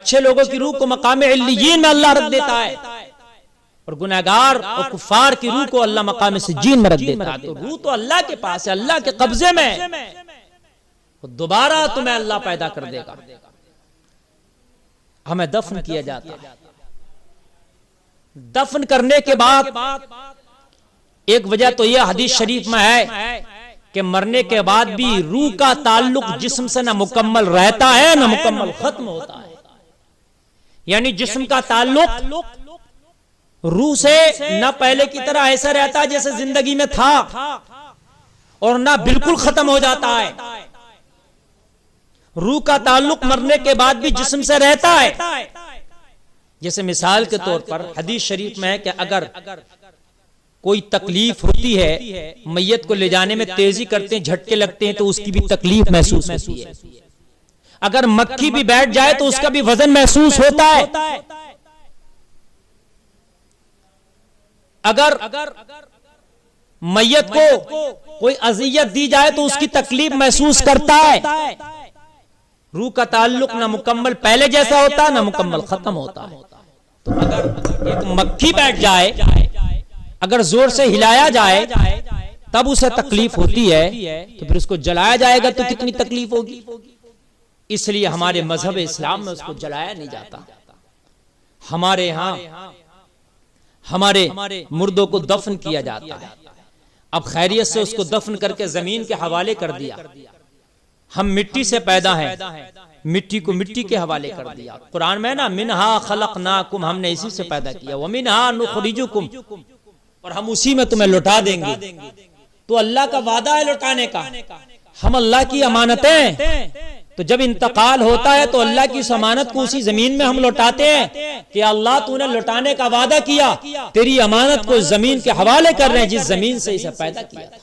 अच्छे लोगों की रूह को मकाम इल्लियीन में अल्लाह रख देता है और गुनहगार और कुफार की रूह को अल्लाह मकाम सिज्जीन में रख देता है। तो रूह तो अल्लाह के पास है, अल्लाह के कब्जे में, दोबारा तुम्हें अल्लाह पैदा कर देगा। हमें दफन किया जाता है। दफन करने के बाद एक वजह तो यह हदीस शरीफ में है कि मरने के बाद भी रूह का ताल्लुक जिस्म से ना मुकम्मल रहता है ना मुकम्मल खत्म होता है। यानी जिस्म का ताल्लुक रूह से न पहले की तरह ऐसा रहता है जैसे जिंदगी में था और ना बिल्कुल खत्म हो जाता है। रूह का ताल्लुक मरने के बाद भी जिस्म से रहता है। जैसे मिसाल के तौर पर हदीस शरीफ में है कि अगर कोई तकलीफ होती है, मैयत को ले जाने में तेजी करते हैं, झटके लगते हैं, तो उसकी भी तकलीफ महसूस होती है। अगर मक्खी भी बैठ जाए तो उसका भी वजन महसूस होता है। अगर मैयत को कोई अजियत दी जाए तो उसकी तकलीफ महसूस करता है। रूह का ताल्लुक ना मुकम्मल पहले जैसा होता ना मुकम्मल खत्म होता है। तो अगर एक मक्खी बैठ जाए, अगर जोर से हिलाया जाए तब उसे तकलीफ होती है, तो फिर उसको जलाया जाएगा तो कितनी तकलीफ होगी। इसलिए हमारे मजहब इस्लाम में उसको जलाया नहीं जाता। हमारे यहाँ हमारे मुर्दों को दफन किया जाता है। अब खैरियत से उसको दफन करके जमीन के हवाले कर दिया। हम मिट्टी से पैदा हैं, मिट्टी को मिट्टी के हवाले कर दिया। कुरान में ना मिनहा खलकनाकुम, हमने इसी से पैदा किया, व मिनहा नुखरिजुकुम, और हम उसी में तुम्हें लौटा देंगे। तो अल्लाह का वादा है लौटाने का। हम अल्लाह की अमानतें, तो जब इंतकाल होता है तो अल्लाह की इस अमानत को उसी जमीन में हम लौटाते हैं कि अल्लाह तूने लौटाने का वादा किया, तेरी अमानत को जमीन के हवाले कर रहे हैं जिस जमीन से इसे पैदा किया था।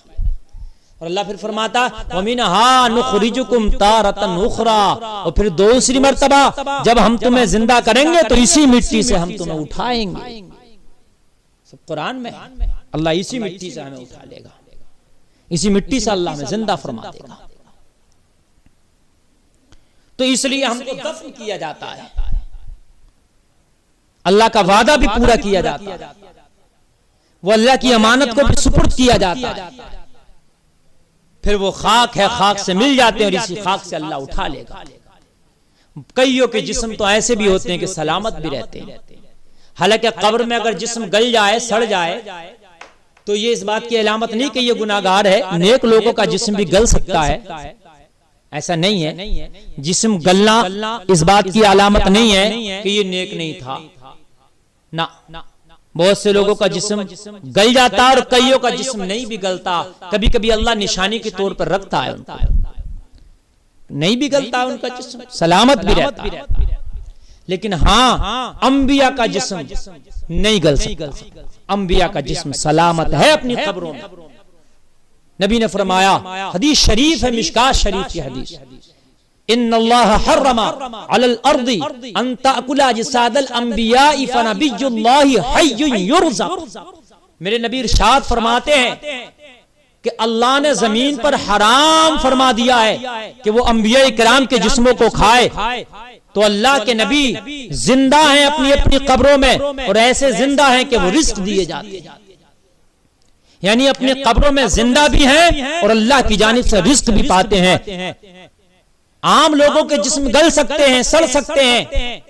और अल्लाह फिर फरमाता वमिनहा नुखरिजुकुम तारतन उखरा, और फिर दूसरी मर्तबा जब हम तुम्हें जिंदा करेंगे तो इसी मिट्टी से हम तुम्हें उठाएंगे। सब कुरान में अल्लाह इसी मिट्टी से हमें उठा लेगा, इसी मिट्टी से अल्लाह हमें जिंदा फरमा देगा। तो इसलिए हमको दफन किया जाता है, अल्लाह का वादा भी पूरा किया जाता है, वो अल्लाह की अमानत को भी सुपुर्द किया जाता है। फिर वो खाक है, खाक से मिल जाते हैं और इसी खाक से अल्लाह उठा लेगा। कईयों के जिस्म तो ऐसे भी होते हैं कि सलामत भी रहते हैं। हालांकि कब्र में अगर जिस्म गल जाए, सड़ जाए, तो ये इस बात की अलामत नहीं कि ये गुनाहगार है। नेक लोगों का जिस्म भी गल सकता है, ऐसा नहीं है। जिस्म गलना इस बात की अलामत नहीं है कि ये नेक नहीं था ना। बहुत से लोगों का जिस्म गल जाता है और कईयों का जिस्म नहीं भी गलता। कभी कभी अल्लाह निशानी के तौर पर रखता है उनको, नहीं भी गलता उनका जिस्म, सलामत भी रहता है। लेकिन हाँ, अंबिया का जिस्म नहीं गल सकता। अंबिया का जिस्म सलामत है अपनी कब्रों में। नबी ने फरमाया, हदीस शरीफ है, मिशकात शरीफ की हदीस, इन्नल्लाह हर्रमा अलल अर्दी अन ताकुला अजसादल अंबिया'i फनबियुल्लाहि हय्युन युरज़क़। मेरे नबी इरशाद फरमाते हैं कि अल्लाह ने जमीन पर हराम फरमा दिया है कि वो अंबिया इकराम के जिस्मों को खाए। तो अल्लाह के नबी जिंदा हैं अपनी अपनी कब्रों में, और ऐसे जिंदा हैं कि वो रिस्क दिए जाते हैं। यानी अपनी कब्रों में जिंदा भी हैं और अल्लाह की जानिब से रिस्क भी पाते हैं। आम लोगों के जिस्म गल सकते हैं, सड़ सकते हैं,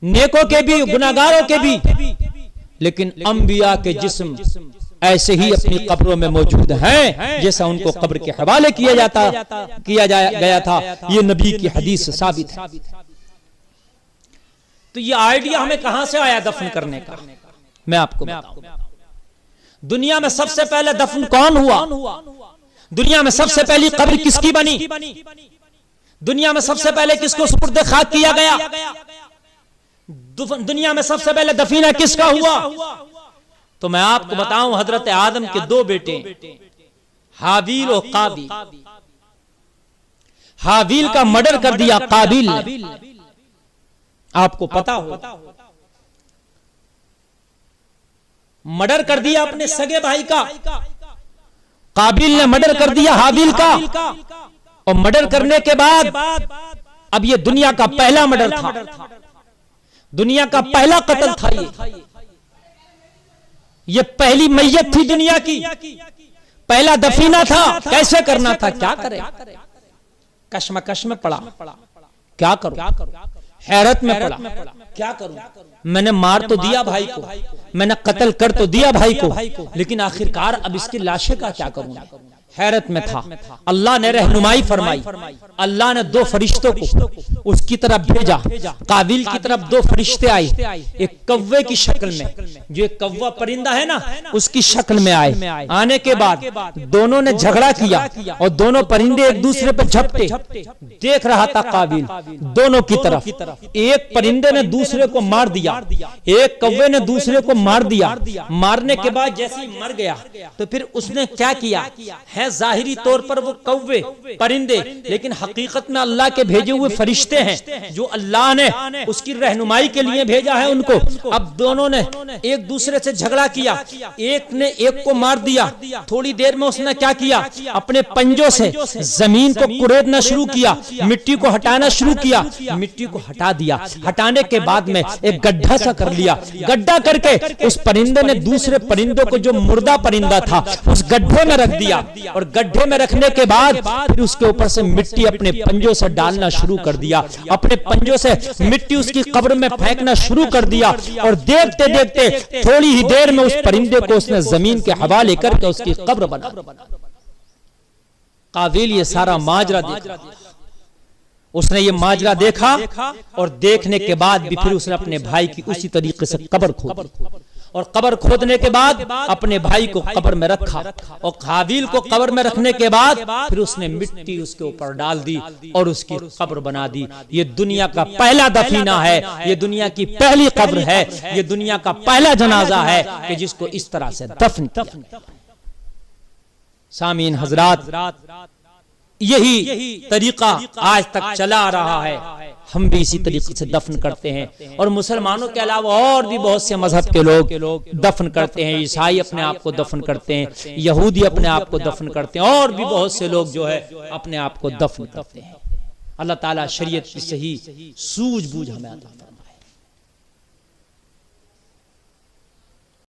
नेकों के भी, गुनाहगारों के भी, लेकिन अंबिया के जिस्म ऐसे ही अपनी कब्रों में मौजूद हैं जैसा उनको कब्र के हवाले किया गया था। ये नबी की हदीस से साबित है। तो ये आइडिया हमें कहां से आया दफन करने का, मैं आपको बताऊं। दुनिया में सबसे पहले दफन कौन हुआ? दुनिया में सबसे पहली कब्र किसकी बनी? दुनिया में सबसे पहले किसको सुपुर्द खाक किया गया? दुनिया में सबसे पहले दफीना किसका हुआ? तो मैं आपको बताऊं, हजरत आदम के दो बेटे हाबील और काबिल। हाबील का मर्डर कर दिया काबिल ने, आपको पता हो, मर्डर कर दिया अपने सगे भाई का। काबिल ने मर्डर कर दिया हाबील का, और मर्डर करने के बाद अब ये दुनिया का पहला मर्डर था, दुनिया का पहला कत्ल था, ये पहली मैयत थी दुनिया की, पहला दफीना था। कैसे करना था, क्या करे, कश्मकश में पड़ा, क्या करूं, हैरत में पड़ा, क्या करूं। मैंने मार तो दिया भाई को, मैंने कत्ल कर तो दिया भाई को, लेकिन आखिरकार अब इसकी लाशें का क्या करूं। हैरत में था। अल्लाह ने रहनुमाई फरमाई, अल्लाह ने दो फरिश्तों को उसकी तरफ भेजा। काबिल की तरफ दो फरिश्ते आए, एक कौवे की शक्ल में, जो एक कौवा परिंदा है ना उसकी शक्ल में आए। आने के बाद दोनों ने झगड़ा किया और दोनों परिंदे एक दूसरे पर झपटे। देख रहा था काबिल दोनों की तरफ, एक परिंदे ने दूसरे को मार दिया, एक कौवे ने दूसरे को मार दिया। मारने के बाद जैसे ही मर गया तो फिर उसने क्या किया है, जाहिरी तौर पर वो कौवे परिंदे, लेकिन हकीकत में अल्लाह के भेजे हुए फरिश्ते हैं जो अल्लाह ने उसकी रहनुमाई के लिए भेजा है उनको। अब दोनों ने एक दूसरे से झगड़ा किया, एक ने एक को मार दिया। थोड़ी देर में उसने क्या किया, अपने पंजों से जमीन को कुरेदना शुरू किया, मिट्टी को हटाना शुरू किया। मिट्टी को हटा दिया, हटाने के बाद में एक गड्ढा सा कर लिया। गड्ढा करके उस परिंदे ने दूसरे परिंदों को, जो मुर्दा परिंदा था, उस गड्ढे में रख दिया। और गड्ढे में रखने के बाद फिर उसके ऊपर से मिट्टी अपने पंजों से डालना शुरू कर दिया, अपने पंजों से मिट्टी उसकी कब्र में फेंकना शुरू कर दिया। और देखते देखते थोड़ी ही देर में उस परिंदे को उसने जमीन के हवाले करके उसकी कब्र बना। काबिल ये सारा माजरा देखा, उसने ये माजरा देखा और देखने के बाद भी फिर उसने अपने भाई की उसी तरीके से कब्र खोदी। और कब्र खोदने के बाद अपने भाई को कब्र में रखा, और काबिल को कब्र में रखने के बाद फिर उसने मिट्टी उसके ऊपर डाल दी और उसकी कब्र बना दी। ये दुनिया का पहला दफीना है, ये दुनिया की पहली कब्र है, ये दुनिया का पहला जनाजा है कि जिसको इस तरह से दफन किया। सामीन हजरात, यही तरीका आज तक चला आ रहा है। हम भी इसी तरीके से दफन करते हैं, और मुसलमानों के अलावा और भी बहुत से मजहब के लोग दफन करते हैं। ईसाई अपने आप को दफन करते हैं, यहूदी अपने आप को दफन करते हैं, और भी बहुत से लोग जो है अपने आप को दफन करते हैं। अल्लाह ताला शरीयत की सही सूझबूझ हमें अता फरमाए।